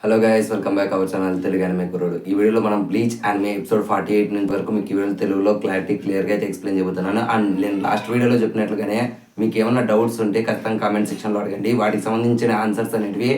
Hello guys, welcome back our channel Telugu anime కుర్రోడు. ఈ వీడియోలో మనం బ్లీచ్ అనిమే ఎపిసోడ్ 48 నుంచి వరకు మీకు ఈ వీడియో తెలుగులో క్లియర్గా అయితే ఎక్స్ప్లెయిన్ చేయబోతున్నాను. అండ్ నేను లాస్ట్ వీడియోలో చెప్పినట్లుగానే మీకు ఏమైనా డౌట్స్ ఉంటే ఖచ్చితంగా కామెంట్ సెక్షన్లో అడగండి. వాటికి సంబంధించిన ఆన్సర్స్ అనేటివి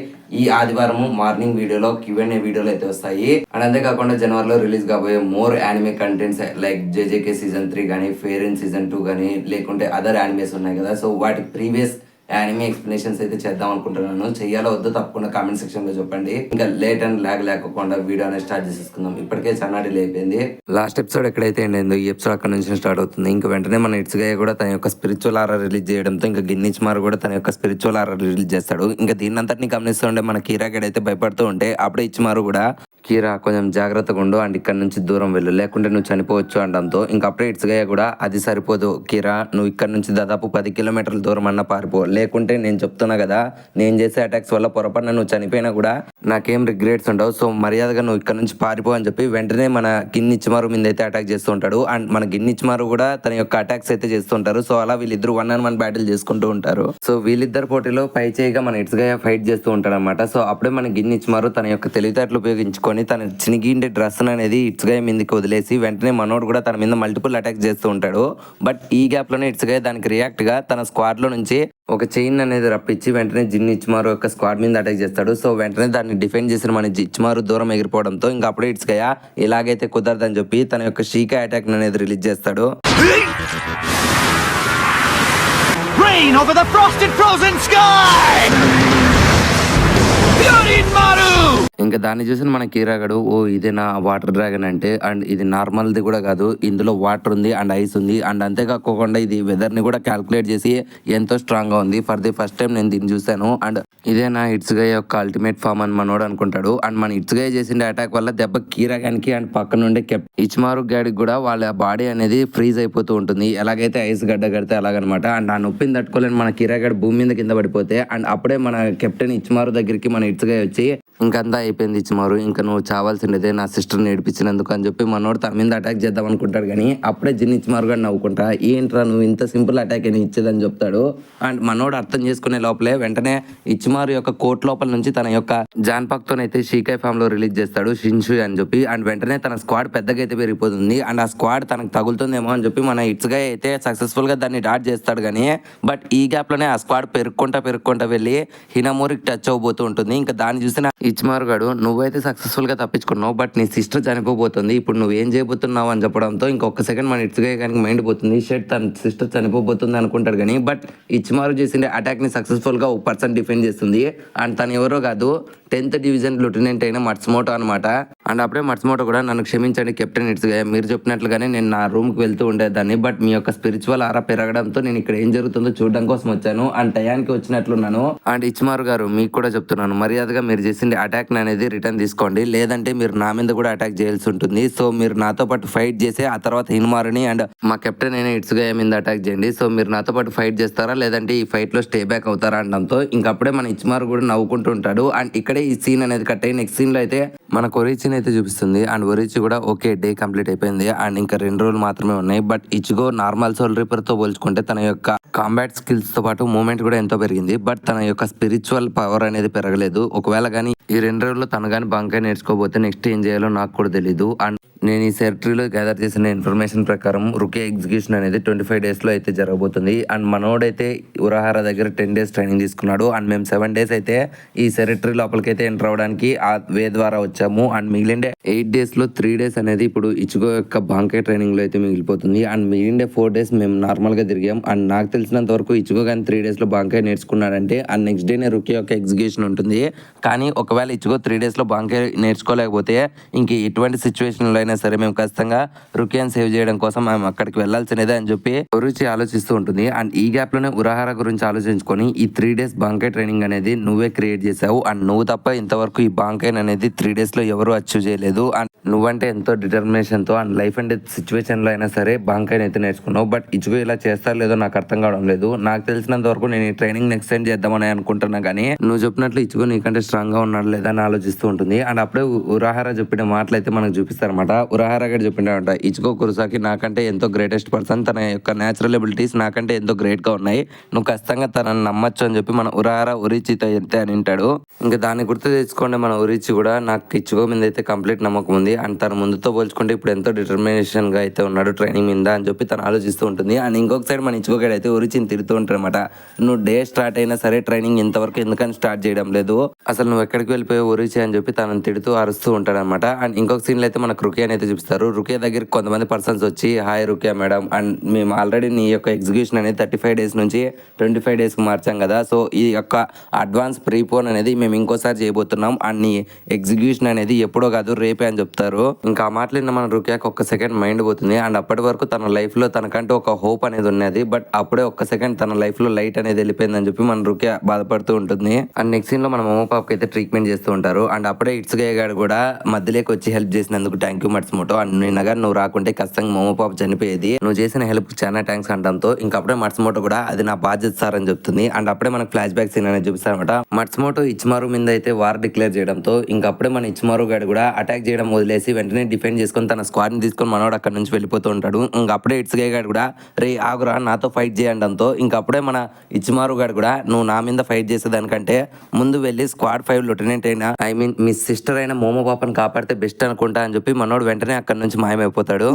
ఈ ఆదివారం మార్నింగ్ వీడియోలో Q&A వీడియోలో అయితే వస్తాయి. అండ్ అంతేకాకుండా జనవరిలో రిలీజ్ కాబోయే more anime contents like JJK season 3 కానీ ఫెయిర్ ఇన్ సీజన్ 2 కానీ లేకుంటే అదర్ యానిమేస్ ఉన్నాయి కదా, సో వాటి ప్రీవియస్ యానిమే ఎక్స్ప్లెనేషన్స్ అయితే చేద్దాం అనుకుంటున్నాను. చెయ్యాలో వద్దో తప్పకుండా కామెంట్ సెక్షన్ లో చెప్పండి. ఇంకా లేట్ అండ్ లాగ్ లేకుండా వీడియో అనేది స్టార్ట్ చేసేసుకుందాం. ఇప్పటికే చాలా డిలే అయిపోయింది. లాస్ట్ ఎపిసోడ్ ఎక్కడైతే ఏంటో ఈ ఎపిసోడ్ అక్కడ నుంచి స్టార్ట్ అవుతుంది. ఇంకా వెంటనే మన ఇట్స్గా కూడా తన యొక్క స్పిరిచువల్ ఆర్ఆర్ రిలీజ్ చేయడంతో ఇంకా గిన్నిచ్ మార్ కూడా తన యొక్క స్పిరిచువల్ ఆర్ఆర్ రిలీజ్ చేస్తాడు. ఇంకా దీని అంతటిని గమనిస్తూ ఉంటే మన కీరా గడ్ అయితే భయపడుతూ ఉంటే అప్పుడే ఇచ్చిమారు కూడా కీరా కొంచెం జాగ్రత్తగా ఉండు అండ్ ఇక్కడ నుంచి దూరం వెళ్ళు, లేకుంటే నువ్వు చనిపోవచ్చు అనడంతో ఇంకా అప్పుడే ఇట్స్గా కూడా అది సరిపోదు కీరా, నువ్వు ఇక్కడ నుంచి దాదాపు 10 కిలోమీటర్ల దూరం అన్న పారిపో, లేకుంటే నేను చెప్తున్నా కదా నేను చేసే అటాక్స్ వల్ల పొరపాటున నువ్వు చనిపోయినా కూడా నాకేం రిగ్రెట్స్ ఉండవు, సో మర్యాదగా నువ్వు ఇక్కడ నుంచి పారిపో అని చెప్పి వెంటనే మన గిన్నిచ్మారు మీద అయితే అటాక్ చేస్తూ ఉంటాడు. అండ్ మన గిన్నిచ్మారు కూడా తన యొక్క అటాక్స్ అయితే చేస్తుంటారు. సో అలా వీళ్ళిద్దరు 1-on-1 బ్యాటిల్ చేసుకుంటూ ఉంటారు. సో వీళ్ళిద్దరు పోటీలో పై చేయిగా మన ఇట్స్గా ఫైట్ చేస్తూ ఉంటాడు అనమాట. సో అప్పుడే మన గిన్నిచ్మారు తన యొక్క తెలివితేటలు ఉపయోగించుకొని తన చినిగిండే డ్రెస్ అనేది ఇట్స్గా మీదకి వదిలేసి వెంటనే మనోడు కూడా తన మీద మల్టిపుల్ అటాక్ చేస్తూ ఉంటాడు. బట్ ఈ గ్యాప్ లోనే ఇట్స్గా దానికి రియాక్ట్ గా తన స్క్వాడ్ లో నుంచి ఒక చైన్ అనేది రప్పించి వెంటనే జిన్నిచ్మారు యొక్క స్క్వాడ్ మీద అటాక్ చేస్తాడు. సో వెంటనే దాన్ని డిఫెండ్ చేసిన మన ఇచ్చిమారు దూరం ఎగిరిపోవడంతో ఇంకా అప్పుడే ఇట్స్గా ఇలాగైతే కుదరదని చెప్పి తన యొక్క షీకా అటాక్ అనేది రిలీజ్ చేస్తాడు. Rain over the frosted frozen sky! ఇంకా దాన్ని చూసిన మన కీరాగడు, ఓ ఇదే నా వాటర్ డ్రాగన్ అంటే, అండ్ ఇది నార్మల్ది కూడా కాదు, ఇందులో వాటర్ ఉంది అండ్ ఐస్ ఉంది అండ్ అంతేకాకుండా ఇది వెదర్ ని కూడా క్యాల్కులేట్ చేసి ఎంతో స్ట్రాంగ్ గా ఉంది. ఫర్ ది ఫస్ట్ టైం నేను దీన్ని చూసాను అండ్ ఇదే నా ఇట్స్గా యొక్క అల్టిమేట్ ఫామ్ అని మనోడు అనుకుంటాడు. అండ్ మన ఇట్స్గా చేసిన అటాక్ వల్ల దెబ్బ కీరాగానికి అండ్ పక్కన ఉండే ఇచ్మారు గాడికి కూడా వాళ్ళ బాడీ అనేది ఫ్రీజ్ అయిపోతూ ఉంటుంది. ఎలాగైతే ఐస్ గడ్డ కడితే అలాగనమాట. అండ్ ఆ నొప్పిని తట్టుకోలేని మన కీరాగాడు భూమి మీద కింద పడిపోతే అండ్ అప్పుడే మన కెప్టెన్ ఇచ్మారు దగ్గరికి మన ఇట్స్గా వచ్చి ఇంకంతా అయిపోయింది ఇచ్చిమారు, ఇంకా నువ్వు చావాల్సిందే నా సిస్టర్ని ఏడిపించినందుకు అని చెప్పి మనోడు తన మీద అటాక్ చేద్దాం అనుకుంటాడు. కానీ అప్పుడే ఇచ్చిమారు గారు నవ్వుకుంటా, ఏంట్రా నువ్వు ఇంత సింపుల్ అటాక్ అని ఇచ్చేదని చెప్తాడు. అండ్ మనోడు అర్థం చేసుకునే లోపలే వెంటనే ఇచ్చిమారు యొక్క కోర్ట్ లోపల నుంచి తన యొక్క జాన్పాక్తోనైతే షీకాయ్ ఫామ్ లో రిలీజ్ చేస్తాడు షిన్షు అని చెప్పి. అండ్ వెంటనే తన స్క్వాడ్ పెద్దగా అయితే పెరిగిపోతుంది అండ్ ఆ స్క్వాడ్ తనకు తగులుతుందేమో అని చెప్పి మన ఇట్స్గా అయితే సక్సెస్ఫుల్ గా దాన్ని డాట్ చేస్తాడు. కానీ బట్ ఈ గ్యాప్ లోనే ఆ స్క్వాడ్ పెరుక్కుంటా వెళ్ళి హినమోరికి టచ్ అవబోతూ ఉంటుంది. ఇంకా దాన్ని చూసిన ఇచ్మారు గాడు, నువ్వైతే సక్సెస్ఫుల్ గా తప్పించుకున్నావు బట్ నీ సిస్టర్ చనిపోబోతుంది, ఇప్పుడు నువ్వు ఏం చేయబోతున్నావు అని చెప్పడంతో ఇంకొక సెకండ్ మన ఇట్స్గా కానీ మైండ్ పోతుంది. షెట్ తన సిస్టర్ చనిపోబోతుంది అనుకుంటాడు. కానీ బట్ ఇచ్మారు చేసిన అటాక్ ని సక్సెస్ఫుల్ గా ఒక పర్సన్ డిఫెండ్ చేస్తుంది. అండ్ తను ఎవరో కాదు, 10th డివిజన్ లెఫ్టినెంట్ అయిన మట్సుమోటో అనమాట. అండ్ అప్పుడే మట్సుమోటో కూడా, నన్ను క్షమించండి కెప్టెన్ ఇట్స్గా, మీరు చెప్పినట్లుగానే నేను నా రూమ్ కి వెళ్తూ ఉండేదాన్ని, బట్ మీ యొక్క స్పిరిచువల్ ఆరా పెరగడంతో నేను ఇక్కడ ఏం జరుగుతుందో చూడడం కోసం వచ్చాను అండ్ టయానికి వచ్చినట్లున్నాను. అండ్ ఇచ్మారు గారు మీకు కూడా చెప్తున్నాను, మర్యాదగా మీరు చేసిన అటాక్ అనేది రిటర్న్ తీసుకోండి, లేదంటే మీరు నా మీద కూడా అటాక్ చేయాల్సి ఉంటుంది. సో మీరు నాతో పాటు ఫైట్ చేసి ఆ తర్వాత హిన్మారుని అండ్ మా కెప్టెన్ అయిన ఇట్స్గా మీద అటాక్ చేయండి. సో మీరు నాతో పాటు ఫైట్ చేస్తారా లేదంటే ఈ ఫైట్ లో స్టే బ్యాక్ అవుతారా అనడంతో ఇంకప్పుడే మన ఇచ్మారు కూడా నవ్వుకుంటూ ఉంటాడు. అండ్ ఇక్కడే ఈ సీన్ అనేది కట్ అయ్యి నెక్స్ట్ సీన్ లో అయితే మన ఒరిచిని అయితే చూపిస్తుంది. అండ్ ఒరిచి కూడా ఓకే డే కంప్లీట్ అయిపోయింది అండ్ ఇంకా 2 రోజులు మాత్రమే ఉన్నాయి. బట్ ఇచ్చుగో నార్మల్ సోల్ రీపర్ తో పోల్చుకుంటే తన యొక్క కాంబాట్ స్కిల్స్ తో పాటు మూవ్మెంట్ కూడా ఎంతో పెరిగింది. బట్ తన యొక్క స్పిరిచువల్ పవర్ అనేది పెరగలేదు. ఒకవేళ కానీ ఈ 2 రోజుల్లో తను కానీ బంకాయ నేర్చుకోబోతే నెక్స్ట్ ఏం చేయాలో నాకు కూడా తెలీదు. అండ్ నేను ఈ సెక్రటరీలో గ్యాదర్ చేసిన ఇన్ఫర్మేషన్ ప్రకారం రుకే ఎగ్జిక్యూషన్ అనేది 25 days లో అయితే జరగబోతుంది. అండ్ మనోడైతే ఉరాహార దగ్గర 10 days ట్రైనింగ్ తీసుకున్నాడు అండ్ మేము 7 days అయితే ఈ సెక్రటరీ లోపలికైతే ఎంటర్ అవడానికి ఆ వే ద్వారా వచ్చాము. అండ్ మిగిలిండే 8 days లో 3 days అనేది ఇప్పుడు ఇచ్చుగో యొక్క బాంకాయ ట్రైనింగ్ లో అయితే మిగిలిపోతుంది. అండ్ మిగిలిండే 4 days మేము నార్మల్ గా తిరిగాం. అండ్ నాకు తెలిసినంత వరకు ఇచ్చుగో కానీ 3 days లో బాంకాయ నేర్చుకున్నాడంటే అండ్ నెక్స్ట్ డేనే రుకే యొక్క ఎగ్జిక్యూషన్ ఉంటుంది. కానీ ఒకవేళ ఇచ్చుగో 3 days లో బాంకాయ నేర్చుకోలేకపోతే ఇంక ఎటువంటి సిచ్యువేషన్ లో అయినా సరే మేము ఖచ్చితంగా రుకియాన్ సేవ్ చేయడం కోసం మేము అక్కడికి వెళ్లాల్సినదే అని చెప్పి రుచి ఆలోచిస్తూ ఉంటుంది. అండ్ ఈ గ్యాప్ లోనే ఉరాహార గురించి ఆలోచించుకొని ఈ 3 days బాంకాయ్ ట్రైనింగ్ అనేది నువ్వే క్రియేట్ చేసావు అండ్ నువ్వు తప్ప ఇంతవరకు ఈ బాంకాయ్ అనేది 3 days లో ఎవరు అచీవ్ చేయలేదు. అండ్ నువ్వంటే ఎంతో డిటర్మినేషన్ తో and life and death situation లో అయినా సరే బాంకాయ్ అయితే నేర్చుకున్నావు. బట్ ఇచ్చుగో ఇలా చేస్తారో లేదో నాకు అర్థం కావడం లేదు. నాకు తెలిసినంత వరకు నేను ఈ ట్రైనింగ్ ఎక్స్టెండ్ చేద్దామని అనుకుంటున్నా. కానీ నువ్వు చెప్పినట్లు ఇచ్చుగో నీకంటే స్ట్రాంగ్ గా ఉన్నాడు లేదా అని ఆలోచిస్తూ ఉంటుంది. అండ్ అప్పుడే ఉరాహార చెప్పిన మాటలు అయితే మనకు చూపిస్తారన్నమాట. ఉరహారా గడు చెప్పిండట ఇచ్చుకో కురుసాకి నాకంటే ఎంతో గ్రేటెస్ట్ పర్సన్, తన యొక్క న్యాచురల్ ఎబిలిటీస్ నాకంటే ఎంతో గ్రేట్గా ఉన్నాయి, నువ్వు ఖచ్చితంగా తనని నమ్మచ్చు అని చెప్పి మన ఉరహారా ఉరిచితో అయితే అని అంటాడు. ఇంకా దాన్ని గుర్తు తెచ్చుకోండి మన ఉరిచి కూడా నాకు ఇచ్చుకో మీద అయితే కంప్లీట్ నమ్మకం ఉంది అండ్ తన ముందుతో పోల్చుకుంటే ఇప్పుడు ఎంతో డిటర్మినేషన్గా అయితే ఉన్నాడు ట్రైనింగ్ మీద అని చెప్పి తను ఆలోచిస్తూ ఉంటుంది. అండ్ ఇంకొక సైడ్ మన ఇచ్చుకో గడు అయితే ఉరిచిని తిరుగుతూ ఉంటాడు అనమాట. నువ్వు డే స్టార్ట్ అయినా సరే ట్రైనింగ్ ఇంతవరకు ఎందుకని స్టార్ట్ చేయడం లేదు, అసలు నువ్వు ఎక్కడికి వెళ్ళిపోయావు ఉరిచి అని చెప్పి తనని తిడుతూ అరుస్తూ ఉంటాడు అనమాట. అండ్ ఇంకొక సీన్లో అయితే మనకు రుకియాని అయితే చూపిస్తారు. రుకియా దగ్గరికి కొంతమంది పర్సన్స్ వచ్చి హాయ్ రుకియా మేడం, అండ్ మేము ఆల్రెడీ నీ యొక్క ఎగ్జిక్యూషన్ అనేది 35 days నుంచి 25 daysకి మార్చాం కదా, సో ఈ యొక్క అడ్వాన్స్ ప్రీపోన్ అనేది మేము ఇంకోసారి చేయబోతున్నాం అండ్ నీ ఎగ్జిక్యూషన్ అనేది ఎప్పుడో కాదు రేపే అని చెప్తారు. ఇంకా ఆ మాటలు మన రుకియాకి ఒక్క సెకండ్ మైండ్ పోతుంది. అండ్ అప్పటి వరకు తన లైఫ్లో తనకంటూ ఒక హోప్ అనేది ఉన్నది, బట్ అప్పుడే ఒక్క సెకండ్ తన లైఫ్లో లైట్ అనేది వెళ్ళిపోయిందని చెప్పి మన రుకియా బాధపడుతూ ఉంటుంది. అండ్ నెక్స్ట్ సీన్లో మన మోమో పాపకి అయితే ట్రీట్మెంట్ చేస్తూ ఉంటారు. అండ్ అప్పుడే ఇట్సుగయ్య గారు కూడా మధ్యలోకి వచ్చి హెల్ప్ చేసినందుకు థ్యాంక్ యూ మట్సుమోటో, అండ్ నిన్నగా నువ్వు రాకుంటే ఖచ్చితంగా మోమో పాప చనిపోయేది, నువ్వు చేసిన హెల్ప్ చాలా థ్యాంక్స్ అంటంతో ఇంకా అప్పుడే మట్సుమోటో కూడా అది నా బాధ్యత సార్ అని చెప్తుంది. అండ్ అప్పుడే మనకు ఫ్లాష్ బ్యాక్ సీన్ అనేది చూపిస్తారనమాట. మట్సుమోటో ఇచ్మారు మీద అయితే వార్ డిక్లేర్ చేయడంతో ఇంకా అప్పుడే మన ఇచ్మారు గారు కూడా అటాక్ చేయడం వదిలేసి వెంటనే డిఫెండ్ చేసుకొని తన స్క్వాడ్ ని తీసుకొని మనోడు అక్కడ నుంచి వెళ్ళిపోతూ ఉంటాడు. ఇంకా అప్పుడే ఇట్సుగయ్య గారు కూడా రే ఆగురా నాతో ఫైట్ చేయడంతో ఇంకా అప్పుడే మన ఇచ్మారు గారు కూడా నువ్వు నా మీద ఫైట్ చేసేదానికంటే ముందు వెళ్ళి స్క్వాడ్ 5 లెఫ్టినెంట్ అయినా మీ సిస్టర్ అయిన మోమో పాపని కాపాడితే బెస్ట్ అనుకుంటా అని చెప్పి మనోడు వెంటనే అక్కడ నుంచి మాయమైపోతాడు.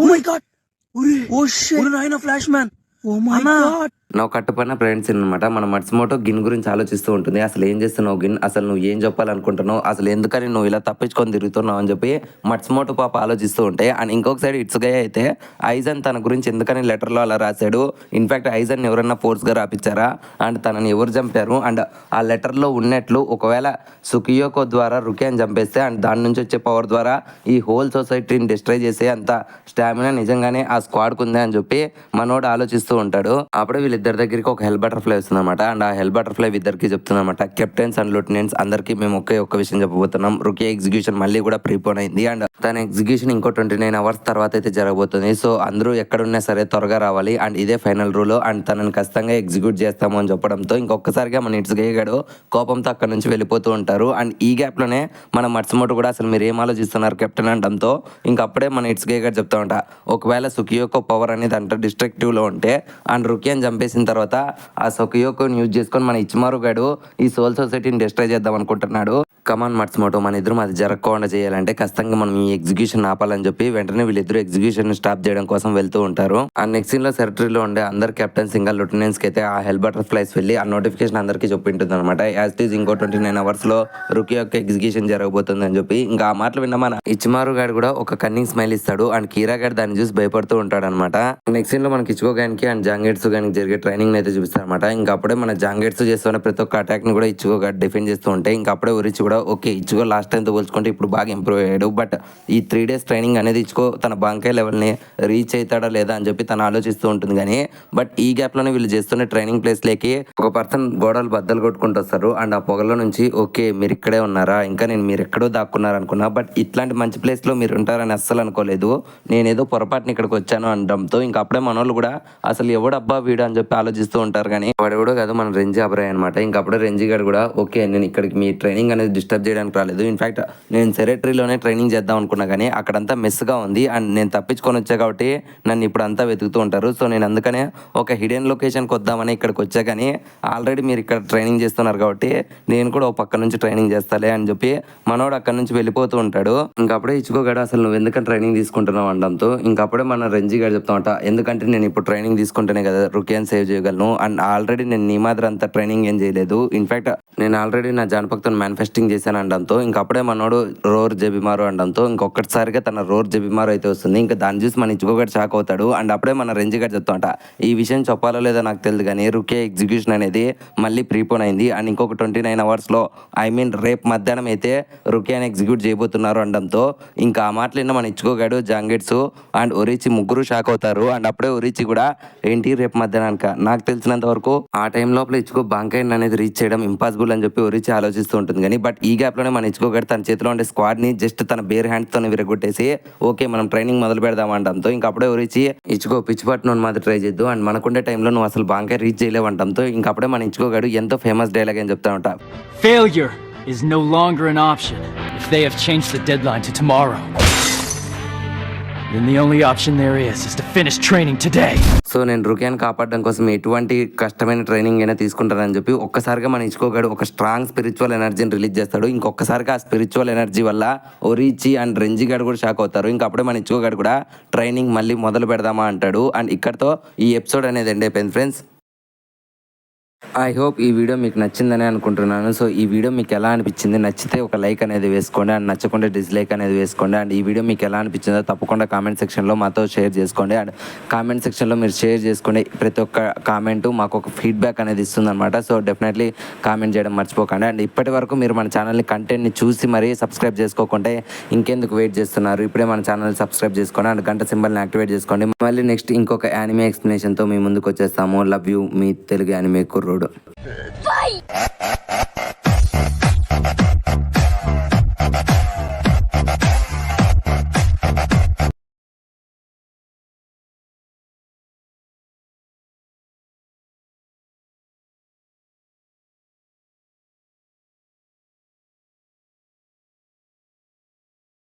నువ్వు కట్టుపడిన ఫ్రెండ్స్ అనమాట. మన మట్సుమోటో గిన్ గురించి ఆలోచిస్తూ ఉంటుంది. అసలు ఏం చేస్తున్నావు గిన్, అసలు నువ్వు ఏం చెప్పాలనుకుంటున్నావు, అసలు ఎందుకని నువ్వు ఇలా తప్పించుకొని తిరుగుతున్నావు అని చెప్పి మట్సుమోటో పాప ఆలోచిస్తూ ఉంటే, అండ్ ఇంకొక సైడ్ ఇట్సుగయ్య అయితే ఐజన్ తన గురించి ఎందుకని లెటర్లో అలా రాశాడు, ఇన్ఫాక్ట్ ఐజన్ ఎవరన్నా ఫోర్స్గా రాపించారా అండ్ తనని ఎవరు చంపారు, అండ్ ఆ లెటర్లో ఉన్నట్లు ఒకవేళ సుకియోకో ద్వారా రుకియాని చంపేస్తే అండ్ దాని నుంచి వచ్చే పవర్ ద్వారా ఈ హోల్ సొసైటీని డిస్ట్రాయ్ చేసే అంత స్టామినా నిజంగానే ఆ స్క్వాడ్కి ఉంది అని చెప్పి మనోడు ఆలోచిస్తూ ఉంటాడు. అప్పుడే వీళ్ళిద్దరి దగ్గరికి ఒక హెల్ బటర్ఫ్లై వస్తుంది అనమాట. అండ్ ఆ హెల్ బటర్ఫ్లై ఇద్దరికి చెప్తుంది అనమాట, కెప్టెన్స్ అండ్ లెఫ్టినెంట్స్ అందరికీ మేము ఒక్క విషయం చెప్పబోతున్నాం, రుకియా ఎగ్జిక్యూషన్ మళ్ళీ కూడా ప్రీపోన్ అయింది అండ్ తన ఎగ్జిక్యూషన్ ఇంకో 29 hours తర్వాత అయితే జరగబోతుంది, సో అందరూ ఎక్కడున్నా సరే త్వరగా రావాలి అండ్ ఇదే ఫైనల్ రూల్ అండ్ తనని ఖచ్చితంగా ఎగ్జిక్యూట్ చేస్తాము అని చెప్పడంతో ఇంకొకసారిగా మన ఇట్సుగయ్య గారు కోపంతో అక్కడ నుంచి వెళ్ళిపోతూ ఉంటారు. అండ్ ఈ గ్యాప్ లోనే మన మట్సుమోటో కూడా అసలు మీరు ఏం ఆలోచిస్తున్నారు కెప్టెన్ అనడంతో ఇంకా అప్పుడే మన ఇట్సుగయ్య గారు చెప్తా ఉంటా, ఒకవేళ సుకియోకో పవర్ అనేది అంత డిస్ట్రక్టివ్ లో ఉంటే అండ్ రుకియాని చంపేసిన తర్వాత ఆ సుకియోకోని యూజ్ చేసుకొని మన ఇచ్మారు గాడు ఈ సోల్ సొసైటీని డిస్ట్రాయ్ చేద్దాం అనుకుంటున్నాడు. కమాన్ మట్సుమోటో, మన ఇద్దరు అది జరగకుండా చేయాలంటే ఖచ్చితంగా మనం ఈ ఎగ్జిక్యూషన్ ఆపాలని చెప్పి వెంటనే వీళ్ళిద్దరు ఎగ్జిక్యూషన్ స్టాప్ చేయడం కోసం వెళ్తూ ఉంటారు. ఆ నెక్స్ట్ సీన్ లో సెక్రటరీలో ఉండే అందరు కెప్టెన్స్ ఇంకా లెఫ్టినెంట్స్ కి అయితే ఆ హెల్ బటర్ఫ్లైస్ వెళ్ళి ఆ నోటిఫికేషన్ అందరికీ చెప్పింటుంది అనమాట, యాజ్ ఇట్ ఈస్ ఇంకో 29 hours లో రుకియా యొక్క ఎగ్జిక్యూషన్ జరగబోతుంది అని చెప్పి. ఇంకా ఆ మాటలు విన్న మన ఇచ్మారు గాడు కూడా ఒక కన్నింగ్ స్మైల్ ఇస్తాడు అండ్ కీరా గాడు దాన్ని చూసి భయపడుతూ ఉంటాడు అనమాట. నెక్స్ట్ సీన్ లో మనకి ఇచ్చుకో గానికి అండ్ జాంగెట్స్ గానికి జరిగే ట్రైనింగ్ అయితే చూపిస్తారు అనమాట. ఇంకా అప్పుడే మన జాంగెట్స్ చేస్తున్న ప్రతి ఒక్క అటాక్ ని కూడా ఇచ్చుకో గాడు డిఫెండ్ చేస్తూ ఉంటే ఇంకా అప్పుడే ఉరిచి కూడా ఓకే ఇచ్చుకో లాస్ట్ టైం తో పోల్చుకుంటే ఇప్పుడు బాగా ఇంప్రూవ్ అయ్యాడు, బట్ ఈ 3 days ట్రైనింగ్ అనేది ఇచ్చుకో తన బాంకాయ లెవెల్ ని రీచ్ అవుతాడా లేదా అని చెప్పి తను ఆలోచిస్తూ ఉంటుంది. కానీ బట్ ఈ గ్యాప్ లోనే వీళ్ళు చేస్తున్న ట్రైనింగ్ ప్లేస్ లేకి ఒక పర్సన్ గోడలు బద్దలు కొట్టుకుంటూ వస్తారు అండ్ ఆ పొగలో నుంచి ఓకే మీరు ఇక్కడే ఉన్నారా, ఇంకా నేను మీరు ఎక్కడో దాక్కున్నారు అనుకున్నా, బట్ ఇట్లాంటి మంచి ప్లేస్ లో మీరు ఉంటారని అస్సలు అనుకోలేదు, నేనేదో పొరపాటుని ఇక్కడికి వచ్చాను అనడంతో ఇంకా అప్పుడే మనోళ్ళు కూడా అసలు ఎవడబ్బా వీడు అని చెప్పి ఆలోచిస్తూ ఉంటారు. కానీ వాడు కాదు మన రెంజీ అబ్రాయ్ అనమాట. ఇంకా అప్పుడే రెంజీ గారు కూడా ఓకే నేను ఇక్కడికి మీ ట్రైనింగ్ అనేది డిస్టర్బ్ చేయడానికి రాలేదు, ఇన్ఫాక్ట్ నేను సెక్రటరీలోనే ట్రైనింగ్ చేద్దాం అనుకున్నా కానీ అక్కడంతా మెస్గా ఉంది అండ్ నేను తప్పించుకొని వచ్చా కాబట్టి నన్ను ఇప్పుడు అంతా వెతుకుతూ ఉంటారు, సో నేను అందుకనే ఒక హిడెన్ లొకేషన్కి వద్దామని ఇక్కడికి వచ్చా, కానీ ఆల్రెడీ మీరు ఇక్కడ ట్రైనింగ్ చేస్తున్నారు కాబట్టి నేను కూడా ఒక పక్క నుంచి ట్రైనింగ్ చేస్తాలే అని చెప్పి మనోడు అక్కడ నుంచి వెళ్ళిపోతూ ఉంటాడు. ఇంకప్పుడే ఇచ్చుకోగాడు అసలు నువ్వు ఎందుకని ట్రైనింగ్ తీసుకుంటున్నావు అనడంతో ఇంకప్పుడే మన రెంజీ గారు చెప్తా ఉంటా, ఎందుకంటే నేను ఇప్పుడు ట్రైనింగ్ తీసుకుంటేనే కదా రుకియాని సేవ్ చేయగలను అండ్ ఆల్రెడీ నేను నీ మాదిరి అంత ట్రైనింగ్ ఏం చేయలేదు, ఇన్ఫాక్ట్ నేను ఆల్రెడీ నా జానపక్తో మేనిఫెస్టింగ్ చేశాను అనడంతో ఇంకప్పుడే మనోడు రోర్ జబిమారు అనడంతో ఇంకొకటిసారిగా తన రోర్ జబిమారు అయితే వస్తుంది. ఇంకా దాన్ని చూసి మన ఇచ్చుకోగాడు షాక్ అవుతాడు అండ్ అప్పుడే మన రెంజీ గారు చెప్తా ఉంటా, ఈ విషయం చెప్పాలో లేదో నాకు తెలియదు కానీ రుకియా ఎగ్జిక్యూషన్ అనేది మళ్ళీ ప్రీపోన్ అయింది అండ్ ఇంకొక 29 hours లో రేపు మధ్యాహ్నం అయితే రుకియాని ఎగ్జిక్యూట్ చేయబోతున్నారు అనడంతో ఇంకా ఆ మాటలు విన్న మన ఇచ్చుకోగాడు జాంగెట్స్ అండ్ ఒరిచి ముగ్గురు షాక్ అవుతారు. అండ్ అప్పుడే ఒరిచి కూడా ఏంటి రేపు మధ్యాహ్నానిక, నాకు తెలిసినంత వరకు ఆ టైం లోపల ఇచ్చుకో బాంకాయిన్ అనేది రీచ్ చేయడం ఇంపాసిబుల్ అని చెప్పి ఒరిచి ఆలోచిస్తూ ఉంటుంది. కానీ బట్ ఈ గ్యాప్ లోనే మన ఇచ్చుకోగాడు తన చేతిలో ఉండే స్క్వాడ్ ని జస్ట్ తన బేర్ హ్యాండ్స్ తో విరగొట్టేసి ఓకే మనం ట్రైనింగ్ మొదలు పెడదాం అనడంతో ఇంకా అప్పుడే ఒరిచి ఇచ్చుకో పిచ్చిపట్టు మాది ట్రై చేద్దు అండ్ మనకుండే టైంలో నువ్వు అసలు బాంకాయ రీచ్ చేయలేవంటంతో ఇంకా అప్పుడే మన ఇచ్చుకోగాడు ఎంతో ఫేమస్ డైలాగ్ అని చెప్తా ఉంటా, Failure is no longer an option if they have changed the deadline to tomorrow. then the only option there is to finish training today. So నేను రుకియాని కాపాడడం కోసం ఎటువంటి కష్టమైన ట్రైనింగ్ అయినా తీసుకుంటానని చెప్పి ఒక్కసారిగా మన ఇచ్చుకోగాడు ఒక స్ట్రాంగ్ స్పిరిచువల్ ఎనర్జీని రిలీజ్ చేస్తాడు. ఇంకొకసారిగా ఆ స్పిరిచువల్ ఎనర్జీ వల్ల ఒరిచి అండ్ రెంజి గాడు కూడా షాక్ అవుతారు. ఇంకా అప్పుడే మన ఇచ్చుకోగాడు కూడా ట్రైనింగ్ మళ్ళీ మొదలు పెడదామా అంటాడు. అండ్ ఇక్కడతో ఈ ఎపిసోడ్ అనేది ఎండ్ అయిపోయింది ఫ్రెండ్స్. ఐ హోప్ ఈ వీడియో మీకు నచ్చిందని అనుకుంటున్నాను. సో ఈ వీడియో మీకు ఎలా అనిపించింది, నచ్చితే ఒక లైక్ అనేది వేసుకోండి అండ్ నచ్చకుంటే డిస్లైక్ అనేది వేసుకోండి. అండ్ ఈ వీడియో మీకు ఎలా అనిపించిందో తప్పకుండా కామెంట్ సెక్షన్లో మాతో షేర్ చేసుకోండి. అండ్ కామెంట్ సెక్షన్లో మీరు షేర్ చేసుకోండి. ప్రతి ఒక్క కామెంటు మాకు ఒక ఫీడ్బ్యాక్ అనేది ఇస్తుంది అనమాట. సో డెఫినెట్లీ కామెంట్ చేయడం మర్చిపోకండి. అండ్ ఇప్పటి వరకు మీరు మన ఛానల్ని కంటెంట్ని చూసి మరీ సబ్స్క్రైబ్ చేసుకోకుంటే ఇంకెందుకు వెయిట్ చేస్తున్నారు, ఇప్పుడే మన ఛానల్ సబ్స్క్రైబ్ చేసుకోండి అండ్ గంట సింబల్ని యాక్టివేట్ చేసుకోండి. మళ్ళీ నెక్స్ట్ ఇంకొక యానిమే ఎక్స్ప్లెనేషన్తో మీ ముందుకు వచ్చేస్తాము. Love you, me Telugu anime కుర్రోడు.